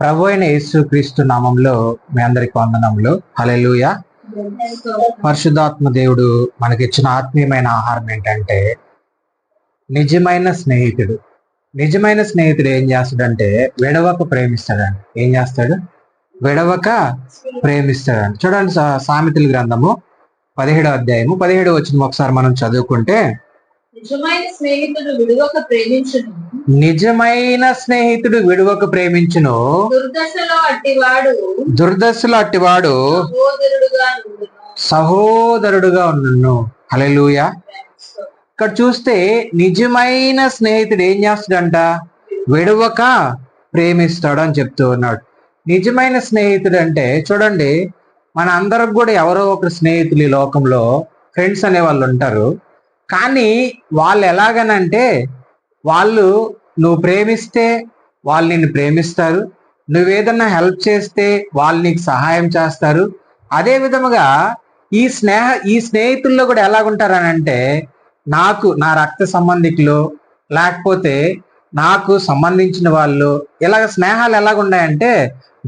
ప్రభు అయిన యేసుక్రీస్తు నామంలో మీ అందరికి వందనములు. హల్లెలూయా. పరిశుద్ధాత్మ దేవుడు మనకిచ్చిన ఆత్మీయమైన ఆహారం ఏంటంటే నిజమైన స్నేహితుడు. నిజమైన స్నేహితుడు ఏం చేస్తాడంటే విడవక ప్రేమిస్తాడండి. ఏం చేస్తాడు? విడవక ప్రేమిస్తాడండి. చూడండి, సామెతల గ్రంథము 17వ అధ్యాయము 17వ వచనం ఒకసారి మనం చదువుకుంటే, నిజమైన స్నేహితుడు విడువక ప్రేమించును, నిజమైన స్నేహితుడు విడువక ప్రేమించును, దుర్దశలో అట్టివాడు సహోదరుడుగా ఉన్నను. హల్లెలూయా. ఇక్కడ చూస్తే నిజమైన స్నేహితుడు ఏం చేస్తాడంట? విడవక ప్రేమిస్తాడు అని చెప్తూ ఉన్నాడు. నిజమైన స్నేహితుడు అంటే చూడండి, మన అందరికి కూడా ఎవరో ఒకరు స్నేహితులు ఈ లోకంలో ఫ్రెండ్స్ అనే వాళ్ళు ఉంటారు. కానీ వాళ్ళు ఎలాగనంటే వాళ్ళు నువ్వు ప్రేమిస్తే వాళ్ళు నిన్ను ప్రేమిస్తారు, నువ్వేదన్నా హెల్ప్ చేస్తే వాళ్ళు నీకు సహాయం చేస్తారు. అదే విధముగా ఈ స్నేహితుల్లో కూడా ఎలాగుంటారనంటే నా రక్త సంబంధికులు లేకపోతే నాకు సంబంధించిన వాళ్ళు, ఇలాగ స్నేహాలు ఎలాగున్నాయంటే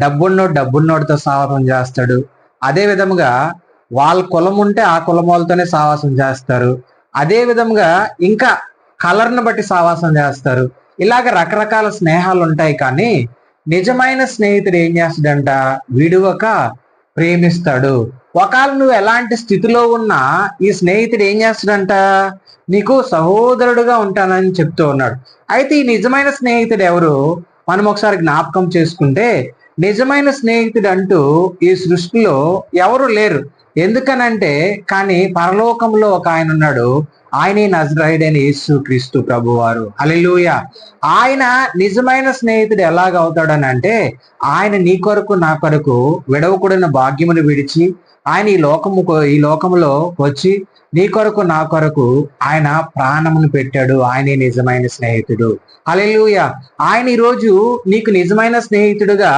డబ్బున్నోడితో సావాసం చేస్తాడు. అదే విధముగా వాళ్ళ కులం ఉంటే ఆ కులం వాళ్ళతోనే సావాసం చేస్తారు. అదే విధంగా ఇంకా కలర్ను బట్టి సావాసం చేస్తారు. ఇలాగ రకరకాల స్నేహాలు ఉంటాయి. కానీ నిజమైన స్నేహితుడు ఏం చేస్తాడంట? విడువక ప్రేమిస్తాడు. ఒకవేళ నువ్వు ఎలాంటి స్థితిలో ఉన్నా ఈ స్నేహితుడు ఏం చేస్తాడంట? నీకు సహోదరుడుగా ఉంటానని చెప్తూ ఉన్నాడు. అయితే ఈ నిజమైన స్నేహితుడు ఎవరు? మనం ఒకసారి జ్ఞాపకం చేసుకుంటే, నిజమైన స్నేహితుడు అంటూ ఈ సృష్టిలో ఎవరు లేరు. ఎందుకనంటే కానీ పరలోకంలో ఒక ఆయన ఉన్నాడు. ఆయనే నజరేయుడైన యేసుక్రీస్తు ప్రభువారు. హల్లెలూయా. ఆయన నిజమైన స్నేహితుడు ఎలాగవుతాడని అంటే, ఆయన నీ కొరకు నా కొరకు విడవకూడని భాగ్యమును విడిచి ఆయన ఈ లోకములో వచ్చి నీ కొరకు నా కొరకు ఆయన ప్రాణమును పెట్టాడు. ఆయనే నిజమైన స్నేహితుడు. హల్లెలూయా. ఆయన ఈరోజు నీకు నిజమైన స్నేహితుడుగా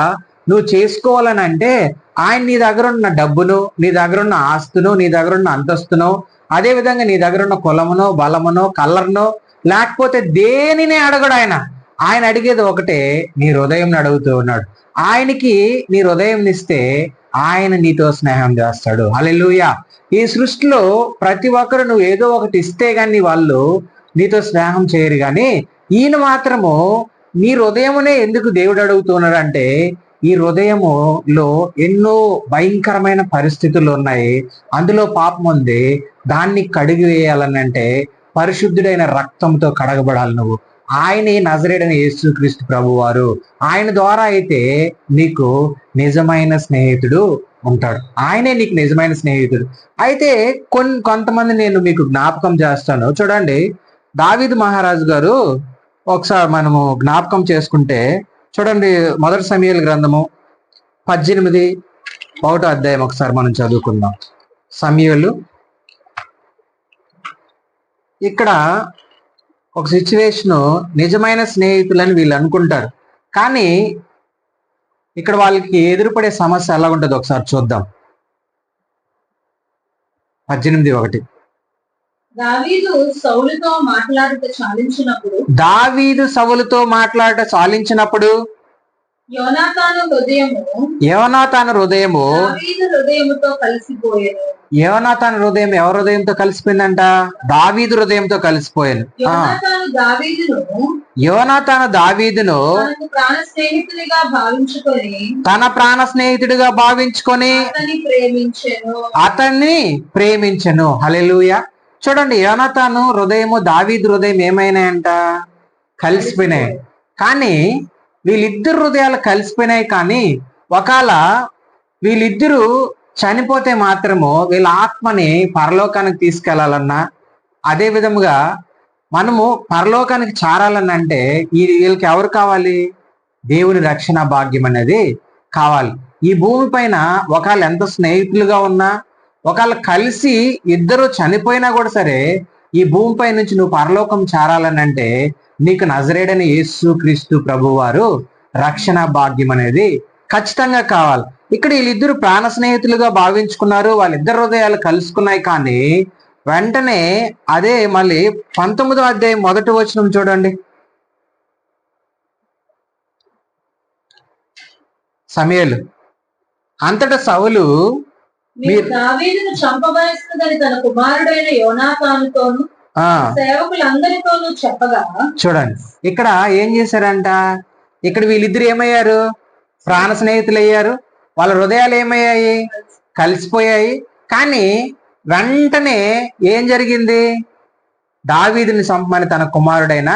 నువ్వు చేసుకోవాలని అంటే ఆయన నీ దగ్గర ఉన్న డబ్బును, నీ దగ్గర ఉన్న ఆస్తును, నీ దగ్గర ఉన్న అంతస్తును, అదే విధంగా నీ దగ్గర ఉన్న కులమునో బలమునో కలర్నో లేకపోతే దేనినే అడగడు. ఆయన అడిగేది ఒకటే, నీ హృదయం అడుగుతూ ఉన్నాడు. ఆయనకి నీ హృదయం ఇస్తే ఆయన నీతో స్నేహం చేస్తాడు. హల్లెలూయా. ఈ సృష్టిలో ప్రతి ఒక్కరు నువ్వు ఏదో ఒకటి ఇస్తే గాని వాళ్ళు నీతో స్నేహం చేయరు. కానీ ఈయన మాత్రము నీ హృదయమునే ఎందుకు దేవుడు అడుగుతున్నాడు అంటే, ఈ హృదయములో ఎన్నో భయంకరమైన పరిస్థితులు ఉన్నాయి, అందులో పాపం ఉంది. దాన్ని కడిగి వేయాలని అంటే పరిశుద్ధుడైన రక్తంతో కడగబడాలి నువ్వు. ఆయనే నజరేయుడైన యేసుక్రీస్తు ప్రభువారు. ఆయన ద్వారా అయితే నీకు నిజమైన స్నేహితుడు ఉంటాడు. ఆయనే నీకు నిజమైన స్నేహితుడు. అయితే కొంతమంది నేను మీకు జ్ఞాపకం చేస్తాను. చూడండి, దావీదు మహారాజు గారు ఒకసారి మనము జ్ఞాపకం చేసుకుంటే చూడండి, 1 సమూయేలు గ్రంథము 18వ అధ్యాయం ఒకసారి మనం చదువుకుందాం. సమూయేలు ఇక్కడ ఒక సిచ్యువేషన్, నిజమైన స్నేహితులని వీళ్ళు అనుకుంటారు. కానీ ఇక్కడ వాళ్ళకి ఎదురుపడే సమస్య ఎలా ఉంటుందో ఒకసారి చూద్దాం. 18:1. దావీదు సౌలుతో మాట్లాడుట చాలించినప్పుడు యోనాతాను హృదయము యోనాతాను హృదయం ఎవరి హృదయంతో కలిసిపోయిందంట? దావీదు హృదయంతో కలిసిపోయాను. యోనాతాను దావీదును తన ప్రాణ స్నేహితుడిగా భావించుకొని అతన్ని ప్రేమించెను. హల్లెలూయా. చూడండి, యోనాతాను హృదయము దావీదు హృదయం ఏమైనాయంట? కలిసిపోయినాయి. కానీ వీళ్ళిద్దరు హృదయాలు కలిసిపోయినాయి. కానీ ఒకవేళ వీళ్ళిద్దరూ చనిపోతే మాత్రము వీళ్ళ ఆత్మని పరలోకానికి తీసుకెళ్లాలన్నా, అదే విధముగా మనము పరలోకానికి చేరాలనంటే వీళ్ళకి ఎవరు కావాలి? దేవుని రక్షణ భాగ్యం అనేది కావాలి. ఈ భూమి పైన ఒకవేళ ఎంత స్నేహితులుగా ఉన్నా, ఒకవేళ కలిసి ఇద్దరు చనిపోయినా కూడా సరే, ఈ భూమిపై నుంచి నువ్వు పరలోకం చేరాలనంటే నీకు నజరేయుడైన యేసుక్రీస్తు ప్రభువారు రక్షణ భాగ్యం అనేది ఖచ్చితంగా కావాలి. ఇక్కడ వీళ్ళిద్దరు ప్రాణ స్నేహితులుగా భావించుకున్నారు, వాళ్ళిద్దరు హృదయాలు కలుసుకున్నాయి. కానీ వెంటనే అదే మళ్ళీ 19వ అధ్యాయం 1వ వచనం చూడండి. సమూయేలు. అంతటా సౌలు మీరు దావీదును చంపవలసినదని తన కుమారుడైన యోనాతానుతోను సేవకులందరితోనూ చెప్పగా. చూడండి ఇక్కడ ఏం చేశారంట, ఇక్కడ వీళ్ళిద్దరు ఏమయ్యారు, ప్రాణ స్నేహితులు అయ్యారు. వాళ్ళ హృదయాలు ఏమయ్యాయి, కలిసిపోయాయి. కానీ వెంటనే ఏం జరిగింది, దావీదుని చంపమని తన కుమారుడైన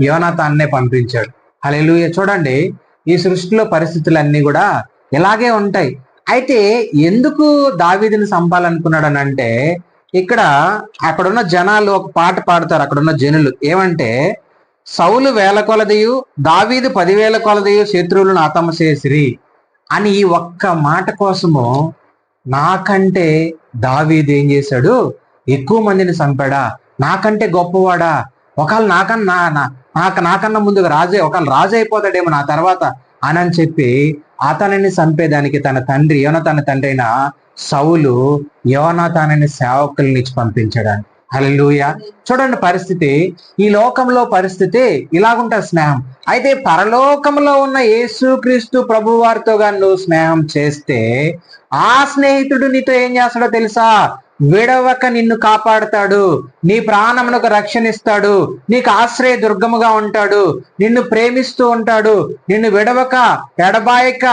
యోనాతాన్నే పంపించాడు. హల్లెలూయా. చూడండి, ఈ సృష్టిలో పరిస్థితులన్నీ కూడా ఇలాగే ఉంటాయి. అయితే ఎందుకు దావీదుని చంపాలనుకున్నాడనంటే, ఇక్కడ అక్కడున్న జనాలు ఒక పాట పాడతారు. అక్కడున్న జనులు ఏమంటే, సౌలు 1000 కొలదియు దావీదు 10,000 కొలదియు శత్రువులను హతము చేసిరి అని ఈ ఒక్క మాట కోసము నాకంటే దావీదు ఏం చేశాడు, ఎక్కువ మందిని చంపాడా, నాకంటే గొప్పవాడా, ఒకవేళ నాకన్నా ముందుగా ఒకవేళ రాజు అయిపోతాడేమో నా తర్వాత అని చెప్పి అతనిని చంపేదానికి తన తండ్రి యోనాతాను తండ్రి అయిన సౌలు యోనాతానని సేవకుల్ని ఇచ్చి పంపించడానికి. హల్లెలూయా. చూడండి పరిస్థితి, ఈ లోకంలో పరిస్థితి ఇలాగుంటుంది స్నేహం. అయితే పరలోకంలో ఉన్న యేసుక్రీస్తు ప్రభు వారితో గాని నువ్వు స్నేహం చేస్తే ఆ స్నేహితుడు నీతో ఏం చేస్తాడో తెలుసా, విడవక నిన్ను కాపాడుతాడు, నీ ప్రాణమునకు రక్షణ ఇస్తాడు, నీకు ఆశ్రయ దుర్గముగా ఉంటాడు, నిన్ను ప్రేమిస్తూ ఉంటాడు, నిన్ను విడవక ఎడబాయక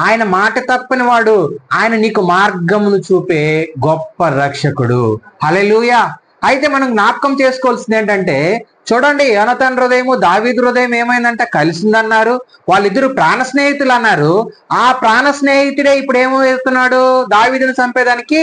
ఆయన మాట తప్పని వాడు, ఆయన నీకు మార్గమును చూపే గొప్ప రక్షకుడు. హల్లెలూయా. అయితే మనం జ్ఞాపకం చేసుకోవాల్సింది ఏంటంటే, చూడండి, యోనాతాను హృదయము దావీదు హృదయం ఏమైందంటే కలిసిందన్నారు. వాళ్ళిద్దరు ప్రాణ స్నేహితులు అన్నారు. ఆ ప్రాణ స్నేహితుడే ఇప్పుడు ఏమవుతున్నాడు, దావీదుని చంపేదానికి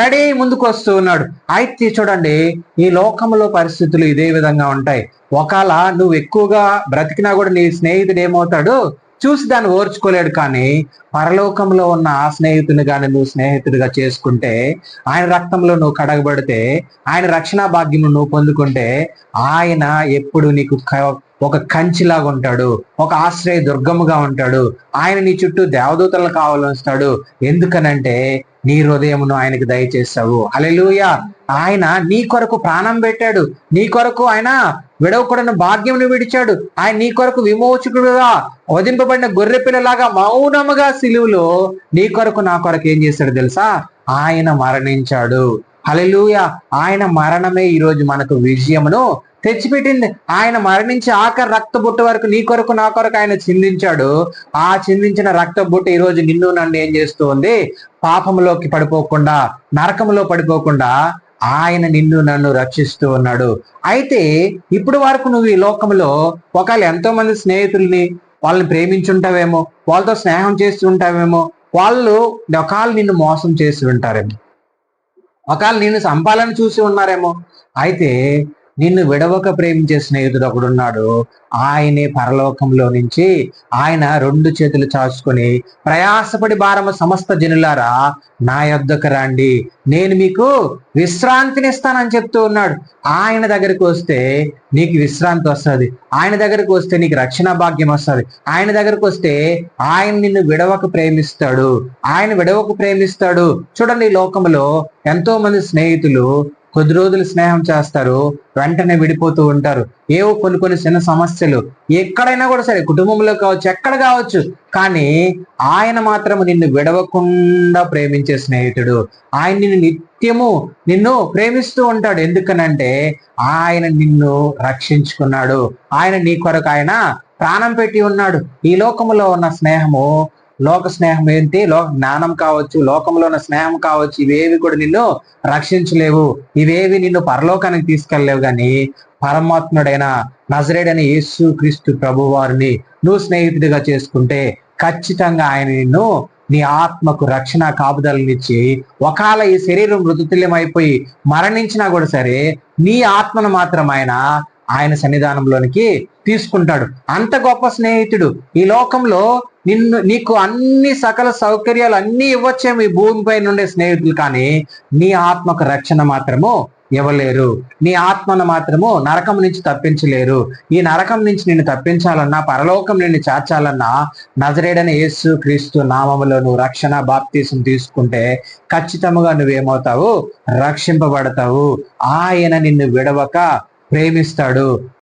రెడీ ముందుకు వస్తూ ఉన్నాడు. అయితే చూడండి, ఈ లోకంలో పరిస్థితులు ఇదే విధంగా ఉంటాయి. ఒకవేళ నువ్వు ఎక్కువగా బ్రతికినా కూడా నీ స్నేహితుడు ఏమవుతాడు, చూసి దాన్ని ఓర్చుకోలేడు. కానీ పరలోకంలో ఉన్న ఆ స్నేహితుని కానీ నువ్వు స్నేహితుడిగా చేసుకుంటే, ఆయన రక్తంలో నువ్వు కడగబడితే, ఆయన రక్షణ భాగ్యం నువ్వు పొందుకుంటే, ఆయన ఎప్పుడు నీకు ఒక కంచిలాగా ఉంటాడు, ఒక ఆశ్రయ దుర్గముగా ఉంటాడు. ఆయన నీ చుట్టూ దేవదూతలను కావాలొస్తాడు. ఎందుకనంటే నీ హృదయమును ఆయనకు దయచేస్తావు. హల్లెలూయా. ఆయన నీ కొరకు ప్రాణం పెట్టాడు, నీ కొరకు ఆయన విడవకూడని భాగ్యమును విడిచాడు. ఆయన నీ కొరకు విమోచకుడుగా వధింపబడిన గొర్రె పిల్లలాగా మౌనముగా సిలువలో నీ కొరకు నా కొరకు ఏం చేశాడు తెలుసా, ఆయన మరణించాడు. హల్లెలూయా. ఆయన మరణమే ఈరోజు మనకు విజయమును తెచ్చిపెట్టింది. ఆయన మరణించి ఆఖరి రక్త బొట్టు వరకు నీ కొరకు నా కొరకు ఆయన చిందించాడు. ఆ చిందించిన రక్త బొట్టు ఈరోజు నిన్ను నన్ను ఏం చేస్తూ ఉంది, పాపంలోకి పడిపోకుండా, నరకంలో పడిపోకుండా ఆయన నిన్ను నన్ను రక్షిస్తూ ఉన్నాడు. అయితే ఇప్పుడు వరకు నువ్వు ఈ లోకంలో ఒకవేళ ఎంతో మంది స్నేహితుల్ని వాళ్ళని ప్రేమించుంటావేమో, వాళ్ళతో స్నేహం చేస్తూ ఉంటావేమో, వాళ్ళు ఒకవేళ నిన్ను మోసం చేసి ఉంటారేమో, ఒకవేళ నిన్ను చంపాలని చూసి ఉన్నారేమో. అయితే నిన్ను విడవక ప్రేమించే స్నేహితుడు ఒకడున్నాడు. ఆయనే పరలోకంలో నుంచి ఆయన 2 చేతులు చాచుకొని, ప్రయాసపడి భారము సమస్త జనులారా నా యొద్దకు రండి, నేను మీకు విశ్రాంతినిస్తానని చెప్తూ ఉన్నాడు. ఆయన దగ్గరికి వస్తే నీకు విశ్రాంతి వస్తుంది, ఆయన దగ్గరికి వస్తే నీకు రక్షణ భాగ్యం వస్తుంది, ఆయన దగ్గరికి వస్తే ఆయన నిన్ను విడవక ప్రేమిస్తాడు, ఆయన విడవక ప్రేమిస్తాడు. చూడండి, ఈ లోకంలో ఎంతో మంది స్నేహితులు కొద్ది రోజులు స్నేహం చేస్తారు, వెంటనే విడిపోతూ ఉంటారు. ఏవో కొన్ని చిన్న సమస్యలు ఎక్కడైనా కూడా సరే, కుటుంబంలో కావచ్చు, ఎక్కడ కావచ్చు, కానీ ఆయన మాత్రం నిన్ను విడవకుండా ప్రేమించే స్నేహితుడు. ఆయన నిన్ను ప్రేమిస్తూ ఉంటాడు. ఎందుకనంటే ఆయన నిన్ను రక్షించుకున్నాడు, ఆయన నీ కొరకు ఆయన ప్రాణం పెట్టి ఉన్నాడు. ఈ లోకంలో ఉన్న స్నేహము, లోక స్నేహం ఏంటి, లోక జ్ఞానం కావచ్చు, లోకంలో ఉన్న స్నేహం కావచ్చు, ఇవేవి కూడా నిన్ను రక్షించలేవు, ఇవేవి నిన్ను పరలోకానికి తీసుకెళ్ళలేవు. కానీ పరమాత్ముడైన నజరేయుడైన యేసుక్రీస్తు ప్రభు వారిని నువ్వు స్నేహితుడిగా చేసుకుంటే ఖచ్చితంగా ఆయన నిన్ను నీ ఆత్మకు రక్షణ కాపుదలనిచ్చి, ఒకవేళ ఈ శరీరం మృతతుల్యం అయిపోయి మరణించినా కూడా సరే, నీ ఆత్మను మాత్రం ఆయన సన్నిధానంలోనికి తీసుకుంటాడు. అంత గొప్ప స్నేహితుడు. ఈ లోకంలో నీకు అన్ని సకల సౌకర్యాలు అన్ని ఇవ్వచ్చేమో ఈ భూమిపై నుండే స్నేహితులు, కానీ నీ ఆత్మకు రక్షణ మాత్రము ఇవ్వలేరు, నీ ఆత్మను మాత్రము నరకం నుంచి తప్పించలేరు. ఈ నరకం నుంచి నిన్ను తప్పించాలన్నా, పరలోకం నిన్ను చేర్చాలన్నా, నజరేయుడైన యేసుక్రీస్తు నామములో నువ్వు రక్షణ బాప్తీసం తీసుకుంటే ఖచ్చితంగా నువ్వేమవుతావు, రక్షింపబడతావు. ఆయన నిన్ను విడవక ప్రేమిస్తాడు.